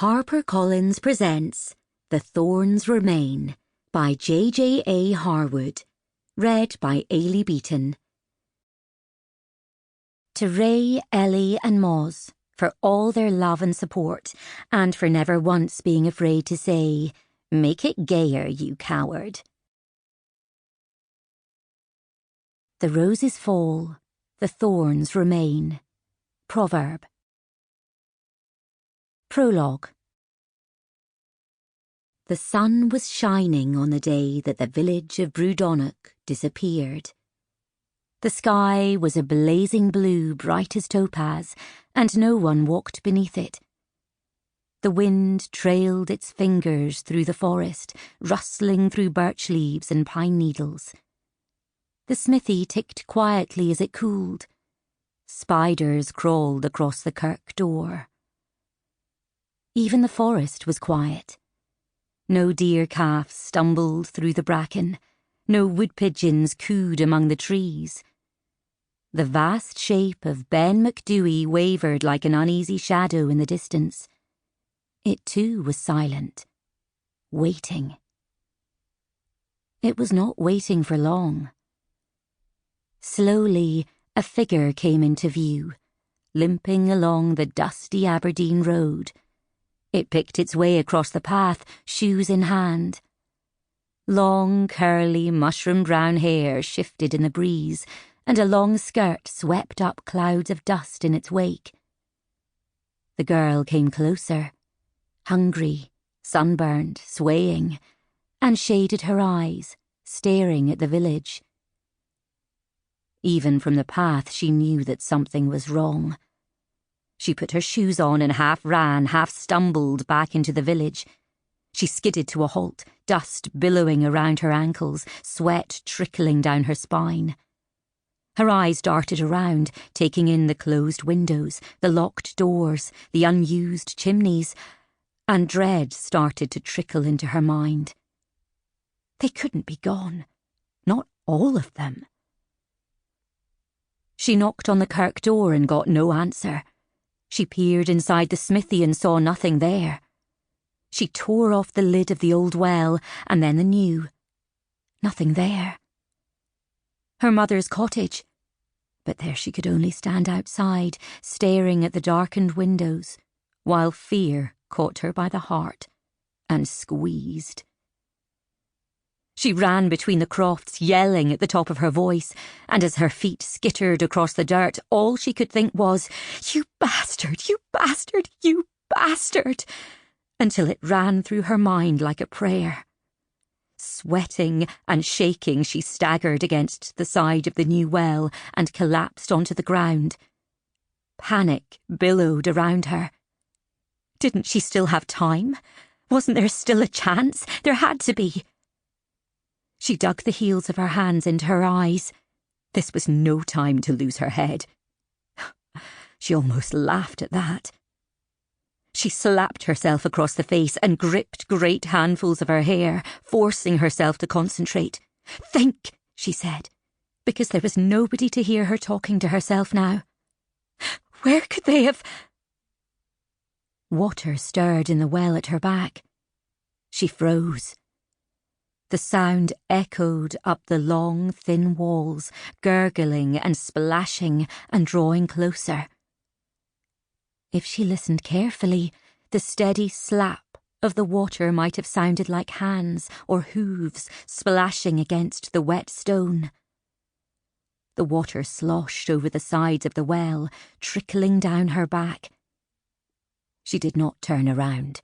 HarperCollins presents The Thorns Remain by Jja Harwood, read by Eilidh Beaton. To Ray, Ellie and Moz, for all their love and support, and for never once being afraid to say, "Make it gayer, you coward." The roses fall, the thorns remain. Proverb. Prologue. The sun was shining on the day that the village of Brudonnoch disappeared. The sky was a blazing blue bright as topaz, and no one walked beneath it. The wind trailed its fingers through the forest, rustling through birch leaves and pine needles. The smithy ticked quietly as it cooled. Spiders crawled across the kirk door. Even the forest was quiet. No deer calf stumbled through the bracken, no wood pigeons cooed among the trees. The vast shape of Ben Macdui wavered like an uneasy shadow in the distance. It too was silent, waiting. It was not waiting for long. Slowly, a figure came into view, limping along the dusty Aberdeen road. It picked its way across the path, shoes in hand. Long, curly, mushroom-brown hair shifted in the breeze, and a long skirt swept up clouds of dust in its wake. The girl came closer, hungry, sunburned, swaying, and shaded her eyes, staring at the village. Even from the path she knew that something was wrong. She put her shoes on and half ran, half stumbled back into the village. She skidded to a halt, dust billowing around her ankles, sweat trickling down her spine. Her eyes darted around, taking in the closed windows, the locked doors, the unused chimneys, and dread started to trickle into her mind. They couldn't be gone. Not all of them. She knocked on the kirk door and got no answer. She peered inside the smithy and saw nothing there. She tore off the lid of the old well and then the new. Nothing there. Her mother's cottage. But there she could only stand outside, staring at the darkened windows, while fear caught her by the heart and squeezed. She ran between the crofts, yelling at the top of her voice, and as her feet skittered across the dirt, all she could think was, "You bastard, you bastard, you bastard," until it ran through her mind like a prayer. Sweating and shaking, she staggered against the side of the new well and collapsed onto the ground. Panic billowed around her. Didn't she still have time? Wasn't there still a chance? There had to be. She dug the heels of her hands into her eyes. This was no time to lose her head. She almost laughed at that. She slapped herself across the face and gripped great handfuls of her hair, forcing herself to concentrate. "Think," she said, because there was nobody to hear her talking to herself now. Where could they have... Water stirred in the well at her back. She froze. The sound echoed up the long, thin walls, gurgling and splashing and drawing closer. If she listened carefully, the steady slap of the water might have sounded like hands or hooves splashing against the wet stone. The water sloshed over the sides of the well, trickling down her back. She did not turn around.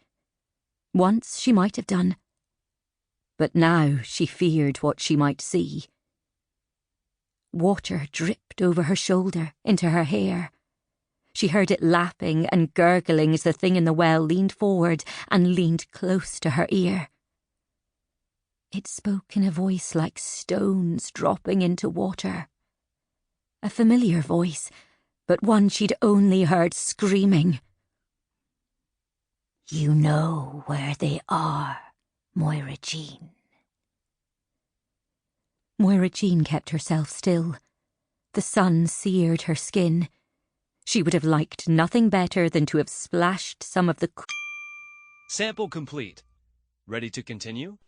Once she might have done. But now she feared what she might see. Water dripped over her shoulder, into her hair. She heard it lapping and gurgling as the thing in the well leaned forward and leaned close to her ear. It spoke in a voice like stones dropping into water. A familiar voice, but one she'd only heard screaming. "You know where they are, Moira Jean." Moira Jean kept herself still. The sun seared her skin. She would have liked nothing better than to have splashed some of the Sample complete. Ready to continue?